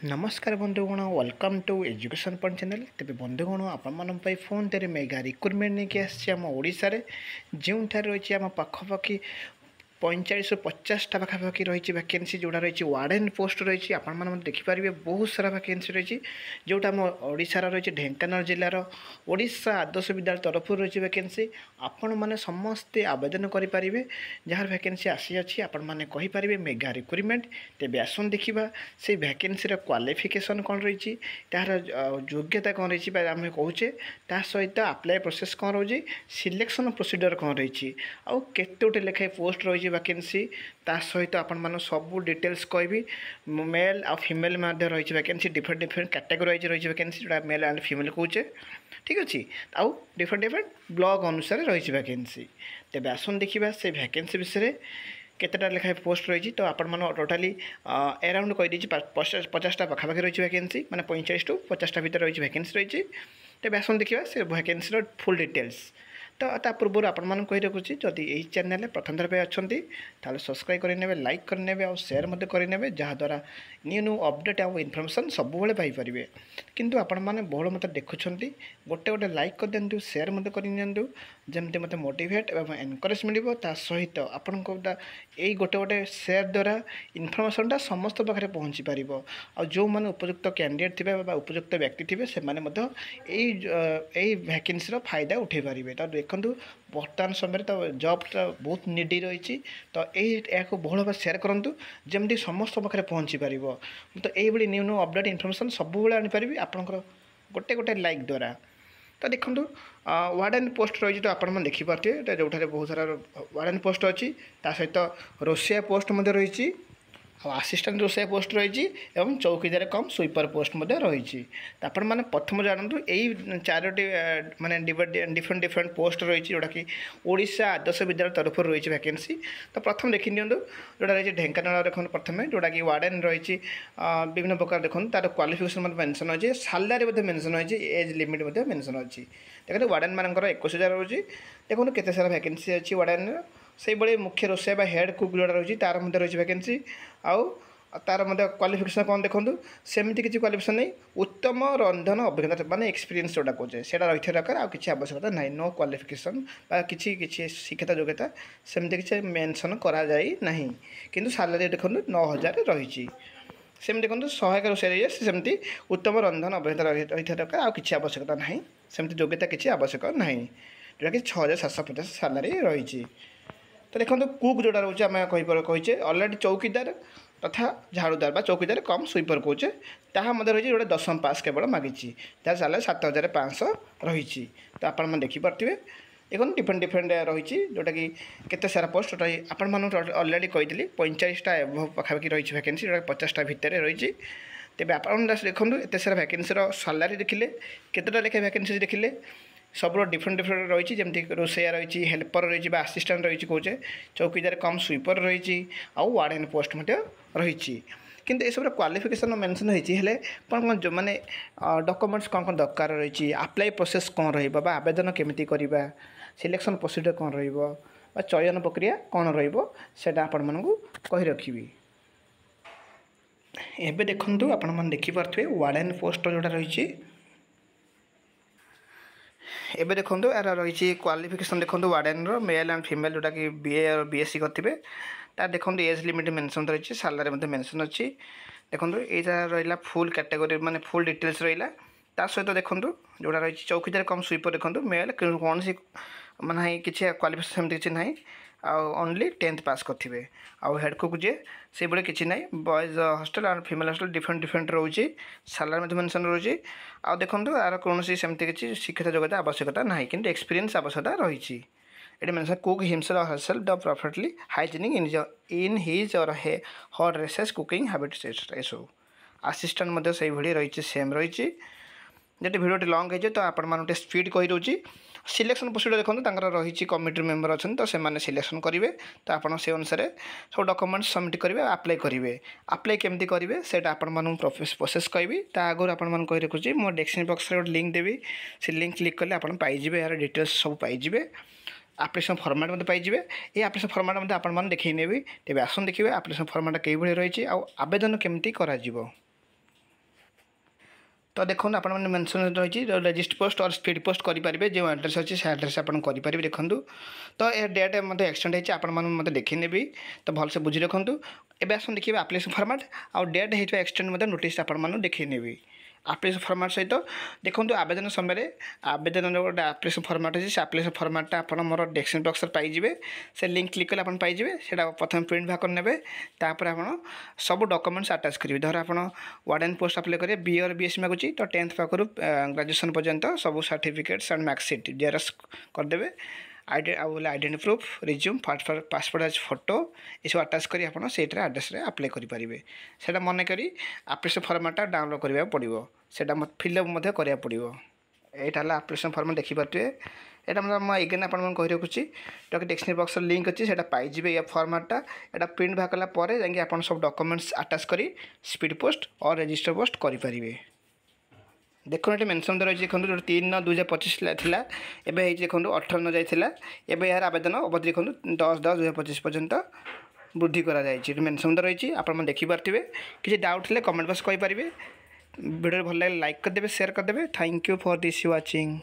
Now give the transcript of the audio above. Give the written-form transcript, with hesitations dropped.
नमस्कार बंधुगण welcome to Education Point channel. तेज बंधुगण आपण फोन तेरे मेगा रिक्रुटमेंट नहीं आम ओडिशा जो रही आम पाखपाखि 45 ରୁ 50ଟା ପାଖାପାଖି ରହିଛି ଭ୍ୟାକେନ୍ସି ଯେଉଁଟା ରହିଛି ୱାର୍ଡେନ୍ ପୋଷ୍ଟ ରହିଛି। ଆପଣମାନେ ଦେଖିପାରିବେ ବହୁତ ସାରା ଭ୍ୟାକେନ୍ସି ରହିଛି ଯେଉଁଟା ଆମ ଓଡ଼ିଶାର ରହିଛି ଢେଙ୍କାନାଳ ଜିଲ୍ଲାର ଓଡ଼ିଶା ଆଦର୍ଶ ବିଦ୍ୟାଳୟ ତରଫରୁ ରହିଛି ଭ୍ୟାକେନ୍ସି। ଆପଣମାନେ ସମସ୍ତେ ଆବେଦନ କରିପାରିବେ। ଯାହାର ଭ୍ୟାକେନ୍ସି ଆସିଅଛି ଆପଣମାନେ କହିପାରିବେ ମେଗା ରିକ୍ରୁଟମେଣ୍ଟ। ତେବେ ଆସନ୍ତୁ ଦେଖିବା ସେଇ ଭ୍ୟାକେନ୍ସିର କ୍ୱାଲିଫିକେସନ୍ କ'ଣ ରହିଛି, ତାହାର ଯୋଗ୍ୟତା କ'ଣ ରହିଛି ବା ଆମେ କହୁଛେ ତା ସହିତ ଆପ୍ଲାଏ ପ୍ରୋସେସ୍ କ'ଣ ରହୁଛି, ସିଲେକ୍ସନ୍ ପ୍ରୋସିଡ଼ିଓର କ'ଣ ରହିଛି, ଆଉ କେତେ ଗୋଟେ ଲେଖାଏଁ ପୋଷ୍ଟ ରହିଛି ଭ୍ୟାକେନ୍ସି ତା ସହିତ ଆପଣମାନଙ୍କୁ ସବୁ ଡିଟେଲ୍ସ କହିବି। ମେଲ୍ ଆଉ ଫିମେଲ୍ ମଧ୍ୟ ରହିଛି ଭ୍ୟାକେନ୍ସି, ଡିଫରେଣ୍ଟ କାଟାଗୋରୀ ୱାଇଜ୍ ରହିଛି ଭ୍ୟାକେନ୍ସି ଯେଉଁଟା ମେଲ୍ ଆଣ୍ଡ ଫିମେଲ୍ କହୁଛେ, ଠିକ୍ ଅଛି। ଆଉ ଡିଫରେଣ୍ଟ ବ୍ଲକ୍ ଅନୁସାରେ ରହିଛି ଭ୍ୟାକେନ୍ସି। ତେବେ ଆସନ୍ତୁ ଦେଖିବା ସେ ଭ୍ୟାକେନ୍ସି ବିଷୟରେ କେତେଟା ଲେଖାଏଁ ପୋଷ୍ଟ ରହିଛି। ତ ଆପଣମାନେ ଟୋଟାଲି ଆରାଉଣ୍ଡ କହିଦେଇଛି 50ଟା ପାଖାପାଖି ରହିଛି ଭ୍ୟାକେନ୍ସି, ମାନେ 45 ରୁ 50ଟା ଭିତରେ ରହିଛି ଭ୍ୟାକେନ୍ସି ରହିଛି। ତେବେ ଆସନ୍ତୁ ଦେଖିବା ସେ ଭ୍ୟାକେନ୍ସିର ଫୁଲ୍ ଡିଟେଲ୍ସ। ତ ତା ପୂର୍ବରୁ ଆପଣମାନଙ୍କୁ କହି ରଖୁଛି, ଯଦି ଏହି ଚ୍ୟାନେଲରେ ପ୍ରଥମ ଥର ପାଇଁ ଅଛନ୍ତି ତାହେଲେ ସବସ୍କ୍ରାଇବ୍ କରିନେବେ, ଲାଇକ୍ କରିନେବେ ଆଉ ସେୟାର ମଧ୍ୟ କରିନେବେ, ଯାହାଦ୍ୱାରା ନ୍ୟୁ ଅପଡ଼େଟ୍ ଆଉ ଇନଫର୍ମେସନ୍ ସବୁବେଳେ ପାଇପାରିବେ। କିନ୍ତୁ ଆପଣମାନେ ବହୁଳ ମୋତେ ଦେଖୁଛନ୍ତି, ଗୋଟେ ଲାଇକ୍ କରିଦିଅନ୍ତୁ, ସେୟାର ମଧ୍ୟ କରିନିଅନ୍ତୁ, ଯେମିତି ମୋତେ ମୋଟିଭେଟ୍ ଏବଂ ଏନକରେଜ୍ ମିଳିବ। ତା ସହିତ ଆପଣଙ୍କ ଏଇ ଗୋଟେ ସେୟାର ଦ୍ୱାରା ଇନଫର୍ମେସନ୍ଟା ସମସ୍ତ ପାଖରେ ପହଞ୍ଚି ପାରିବ। ଆଉ ଯେଉଁମାନେ ଉପଯୁକ୍ତ କ୍ୟାଣ୍ଡିଡେଟ୍ ଥିବେ ବା ଉପଯୁକ୍ତ ବ୍ୟକ୍ତି ଥିବେ ସେମାନେ ମଧ୍ୟ ଏଇ ଭ୍ୟାକେନ୍ସିର ଫାଇଦା ଉଠାଇ ପାରିବେ। ତ ଦେଖନ୍ତୁ ବର୍ତ୍ତମାନ ସମୟରେ ତ ଜବ୍ଟା ବହୁତ ନିଡ଼ି ରହିଛି। ତ ଏହାକୁ ବହୁଳ ଭାବରେ ସେୟାର କରନ୍ତୁ, ଯେମିତି ସମସ୍ତ ପାଖରେ ପହଞ୍ଚି ପାରିବ। ମୁଁ ତ ଏଇଭଳି ନ୍ୟୁ ଅପଡ଼େଟ୍ ଇନଫର୍ମେସନ୍ ସବୁବେଳେ ଆଣିପାରିବି ଆପଣଙ୍କର ଗୋଟେ ଲାଇକ୍ ଦ୍ୱାରା। ତ ଦେଖନ୍ତୁ ୱାର୍ଡେନ୍ ପୋଷ୍ଟ ରହିଛି, ତ ଆପଣମାନେ ଦେଖିପାରୁଥିବେ ଏଇଟା ଯେଉଁଠାରେ ବହୁତ ସାରା ୱାର୍ଡେନ୍ ପୋଷ୍ଟ ଅଛି। ତା ସହିତ ରୋଷେଇଆ ପୋଷ୍ଟ ମଧ୍ୟ ରହିଛି, ଆଉ ଆସିଷ୍ଟାଣ୍ଟ ରୋଷେଇଆ ପୋଷ୍ଟ ରହିଛି ଏବଂ ଚୌକିଦାର କମ୍ ସୁଇପର ପୋଷ୍ଟ ମଧ୍ୟ ରହିଛି। ତ ଆପଣମାନେ ପ୍ରଥମେ ଜାଣନ୍ତୁ ଏଇ 4ଟି ମାନେ ଡିଫରେଣ୍ଟ ପୋଷ୍ଟ ରହିଛି ଯେଉଁଟାକି ଓଡ଼ିଶା ଆଦର୍ଶ ବିଦ୍ୟାଳୟ ତରଫରୁ ରହିଛି ଭ୍ୟାକେନ୍ସି। ତ ପ୍ରଥମେ ଦେଖି ନିଅନ୍ତୁ ଯେଉଁଟା ରହିଛି ଢେଙ୍କାନାଳ। ଦେଖନ୍ତୁ ପ୍ରଥମେ ଯେଉଁଟାକି ୱାର୍ଡେନ୍ ରହିଛି ବିଭିନ୍ନ ପ୍ରକାର ଦେଖନ୍ତୁ ତାର କ୍ୱାଲିଫିକେସନ୍ ମଧ୍ୟ ମେନ୍ସନ୍ ଅଛି, ସାଲାରୀ ମଧ୍ୟ ମେନ୍ସନ୍ ଅଛି, ଏଜ୍ ଲିମିଟ୍ ମଧ୍ୟ ମେନ୍ସନ୍ ଅଛି। ଦେଖନ୍ତୁ ୱାର୍ଡେନ୍ ମାନଙ୍କର 21,000 ରହୁଛି। ଦେଖନ୍ତୁ କେତେ ସାରା ଭ୍ୟାକେନ୍ସି ଅଛି ୱାର୍ଡେନ୍ର। ସେଇଭଳି ମୁଖ୍ୟ ରୋଷେଇଆ ବା ହେଡ଼୍ କୁକ୍ ଯେଉଁଟା ରହିଛି ତାର ମଧ୍ୟ ରହିଛି ଭ୍ୟାକେନ୍ସି। ଆଉ ତାର ମଧ୍ୟ କ୍ୱାଲିଫିକେସନ୍ କ'ଣ ଦେଖନ୍ତୁ, ସେମିତି କିଛି କ୍ୱାଲିଫିକେସନ୍ ନାହିଁ, ଉତ୍ତମ ରନ୍ଧନ ଅଭିଜ୍ଞତା ମାନେ ଏକ୍ସପିରିଏନ୍ସ ଯେଉଁଟା କହୁଛେ ସେଇଟା ରହିଥିବା ଦରକାର। ଆଉ କିଛି ଆବଶ୍ୟକତା ନାହିଁ, ନୋ କ୍ୱାଲିଫିକେସନ୍ ବା କିଛି ଶିକ୍ଷିତ ଯୋଗ୍ୟତା ସେମିତି କିଛି ମେନ୍ସନ୍ କରାଯାଇ ନାହିଁ। କିନ୍ତୁ ସାଲାରୀ ଦେଖନ୍ତୁ 9,000 ରହିଛି। ସେମିତି ଦେଖନ୍ତୁ ସହାୟକ ରୋଷେଇଆ ସେମିତି ଉତ୍ତମ ରନ୍ଧନ ଅଭିଜ୍ଞତା ରହିଥିବା ଦରକାର। ଆଉ କିଛି ଆବଶ୍ୟକତା ନାହିଁ, ସେମିତି ଯୋଗ୍ୟତା କିଛି ଆବଶ୍ୟକ ନାହିଁ, ଯେଉଁଟାକି 6,750 ସାଲାରୀ ରହିଛି। ତ ଦେଖନ୍ତୁ କୁକ୍ ଯେଉଁଟା ରହୁଛି ଆମେ କହିଛେ ଅଲରେଡ଼ି ଚୌକିଦାର ତଥା ଝାଡ଼ୁଦାର ବା ଚୌକିଦାର କମ୍ ସୁଇପର କହୁଛେ, ତାହା ମଧ୍ୟ ରହିଛି ଯେଉଁଟା 10ମ ପାସ୍ କେବଳ ମାଗିଛି। ତାର ସାଲାରୀ 7,500 ରହିଛି। ତ ଆପଣମାନେ ଦେଖିପାରୁଥିବେ ଦେଖନ୍ତୁ ଡିଫରେଣ୍ଟ ରହିଛି ଯେଉଁଟାକି କେତେ ସାରା ପୋଷ୍ଟ ଆପଣମାନଙ୍କୁ ଅଲରେଡ଼ି କହିଥିଲି 45ଟା ପାଖାପାଖି ରହିଛି ଭ୍ୟାକେନ୍ସି, ଯେଉଁଟା 50ଟା ଭିତରେ ରହିଛି। ତେବେ ଆପଣ ଦେଖନ୍ତୁ ଏତେ ସାରା ଭ୍ୟାକେନ୍ସିର ସାଲାରୀ ଦେଖିଲେ, କେତେଟା ଲେଖାଏଁ ଭ୍ୟାକେନ୍ସି ଦେଖିଲେ ସବୁର ଡିଫରେଣ୍ଟ ରହିଛି, ଯେମିତି ରୋଷେଇଆ ରହିଛି, ହେଲ୍ପର ରହିଛି ବା ଆସିଷ୍ଟାଣ୍ଟ ରହିଛି କହୁଛେ, ଚୌକିଦାର କମ୍ ସୁଇପର ରହିଛି, ଆଉ ୱାର୍ଡେନ୍ ପୋଷ୍ଟ ମଧ୍ୟ ରହିଛି। କିନ୍ତୁ ଏସବୁର କ୍ୱାଲିଫିକେସନ୍ ମେନ୍ସନ୍ ହେଇଛି, ହେଲେ କ'ଣ ମାନେ ଡକୁମେଣ୍ଟସ୍ କ'ଣ ଦରକାର ରହିଛି, ଆପ୍ଲାଏ ପ୍ରୋସେସ୍ କ'ଣ ରହିବ ବା ଆବେଦନ କେମିତି କରିବା, ସିଲେକ୍ସନ୍ ପ୍ରୋସିଡ଼ିଓର କ'ଣ ରହିବ ବା ଚୟନ ପ୍ରକ୍ରିୟା କ'ଣ ରହିବ, ସେଇଟା ଆପଣମାନଙ୍କୁ କହି ରଖିବି। ଏବେ ଦେଖନ୍ତୁ ଆପଣମାନେ ଦେଖିପାରୁଥିବେ ୱାର୍ଡେନ୍ ପୋଷ୍ଟ ଯେଉଁଟା ରହିଛି। ଏବେ ଦେଖନ୍ତୁ ଏହାର ରହିଛି କ୍ୱାଲିଫିକେସନ୍ ଦେଖନ୍ତୁ ୱାର୍ଡେନ୍ର ମେଲ୍ ଆଣ୍ଡ ଫିମେଲ୍ ଯେଉଁଟାକି BSc କରିଥିବେ। ତାର ଦେଖନ୍ତୁ ଏଜ୍ ଲିମିଟ୍ ମେନ୍ସନ୍ ରହିଛି, ସାଲାରୀ ମଧ୍ୟ ମେନ୍ସନ୍ ଅଛି। ଦେଖନ୍ତୁ ଏଇଟା ରହିଲା ଫୁଲ୍ କ୍ୟାଟାଗୋରୀ ମାନେ ଫୁଲ୍ ଡିଟେଲ୍ସ ରହିଲା। ତା ସହିତ ଦେଖନ୍ତୁ ଯେଉଁଟା ରହିଛି ଚୌକିଦାର କମ୍ ସୁଇପର ଦେଖନ୍ତୁ ମେଲ୍ କୌଣସି ମାନେ କିଛି କ୍ୱାଲିଫିକେସନ୍ ସେମିତି କିଛି ନାହିଁ, ଆଉ ଓନ୍ଲି 10th ପାସ୍ କରିଥିବେ। ଆଉ ହେଡ଼୍ କୁକ୍ ଯିଏ ସେଇଭଳି କିଛି ନାହିଁ, boys hostel and female hostel different ରହୁଛି, ସାଲାରୀ ମଧ୍ୟ ମେନ୍ସନ୍ ରହୁଛି। ଆଉ ଦେଖନ୍ତୁ ଆର କୌଣସି ସେମିତି କିଛି ଶିକ୍ଷିତ ଯୋଗ୍ୟତା ଆବଶ୍ୟକତା ନାହିଁ, କିନ୍ତୁ ଏକ୍ସପିରିଏନ୍ସ ଆବଶ୍ୟକତା ରହିଛି। ଏଠି mention cook himself or herself the perfectly hygienic in his or her recess cooking habits ଏସବୁ। ଆସିଷ୍ଟାଣ୍ଟ ମଧ୍ୟ ସେଇଭଳି ରହିଛି, ସେମ୍ ରହିଛି। ଯଦି ଭିଡ଼ିଓଟି ଲଙ୍ଗ୍ ହେଇଯିବ ତ ଆପଣମାନଙ୍କୁ ଟିକେ ସ୍ପିଡ଼୍ କହିଦେଉଛି। ସିଲେକ୍ସନ୍ ପ୍ରୋସିଡ଼ିଓର ଦେଖନ୍ତୁ ତାଙ୍କର ରହିଛି କମିଟି ମେମ୍ବର ଅଛନ୍ତି, ତ ସେମାନେ ସିଲେକ୍ସନ୍ କରିବେ। ତ ଆପଣ ସେ ଅନୁସାରେ ସବୁ ଡକୁମେଣ୍ଟସ୍ ସବମିଟ୍ କରିବେ, ଆପ୍ଲାଏ କରିବେ। ଆପ୍ଲାଏ କେମିତି କରିବେ ସେଇଟା ଆପଣମାନଙ୍କୁ ପ୍ରୋସେସ୍ କହିବି। ତା ଆଗରୁ ଆପଣମାନଙ୍କୁ କହି ରଖୁଛି, ମୋ ଡେସ୍କ୍ରିପସନ୍ ବକ୍ସରେ ଗୋଟେ ଲିଙ୍କ୍ ଦେବି, ସେ ଲିଙ୍କ୍ କ୍ଲିକ୍ କଲେ ଆପଣ ପାଇଯିବେ, ଏହାର ଡିଟେଲ୍ସ ସବୁ ପାଇଯିବେ। ଆପ୍ଲିକେସନ୍ ଫର୍ମାଟ୍ ମଧ୍ୟ ପାଇଯିବେ। এই ଆପ୍ଲିକେସନ୍ ଫର୍ମାଟ୍ ମଧ୍ୟ ଆପଣମାନେ ଦେଖାଇ ନେବି। ତେବେ ଆସନ୍ତୁ ଦେଖିବେ ଆପ୍ଲିକେସନ୍ ଫର୍ମାଟ୍ କିଭଳି ରହିଛି ଆଉ ଆବେଦନ କେମିତି କରାଯିବ। तो देखो आप मेनसन रही रजिस्ट पोस्ट और स्पीड पोस्ट करेंगे जो एड्रेस अच्छे से एड्रेस आप करेंगे देखूँ। तो यह डेट मतलब एक्सटेंड होती है देखी नेबी तो भलसे बुझी रखुँ। एवं आस देखिए आप्लिकेसन फॉर्मेट आउ डेट होता एक्सटेंड नोटिस आप देखी नेबी आप्लिकेसन फॉर्मेट सहित देखो आवेदन समय आवेदन गोटे आप्लिकेसन फॉर्मेट अच्छी से आप्लिकेसन फॉर्मेटा आप मोर डेस्क्रिप्शन बॉक्स पाइबे से लिंक क्लिक कले पाइबे से प्रथम प्रिंट बाहर करने तापर आप सब डॉक्यूमेंट्स अटैच करेंगे धर आप वार्डन पोस्ट अप्लाई करेंगे बी और बीएससी मागुची तो 10th पाखु ग्रेजुएशन पर्यंत सब सर्टिफिकेट्स एंड मार्कशीट जेरक्स करदे identity proof resume passport size photo ये सब अटैच कर आड्रेस अप्लाई करेंगे से मन करी आप्लिकेसन फॉर्मेटा डाउनलोड करने पड़ो से फिलअप कराया पड़ो यहाँ आप्लिकेसन फॉर्म देखिपे यहाँ मतलब एगेन आप कही रखुच्छी जो डेस्क्रिप्शन बॉक्स लिंक अच्छी से पाइबे ये फॉर्मेटा यहाँ प्रिंट बाहर कलापर जाकि आप सब डॉक्यूमेंट्स अटैच कर स्पीड पोस्ट और रजिस्टर पोस्ट करेंगे। देखो ये मेनसन रही देखो जो 3/9/2025 थी एवं देखो 18 जाइए एवं यार आवेदन अवधि देखो 10/10/2025 पर्यंत वृद्धि कर मेनसन रही आप देखिपे किसी डाउट है कमेंट बॉक्स कहींपारे वीडियो भल लगे लाइक करदे शेयर करदे। Thank you for this watching.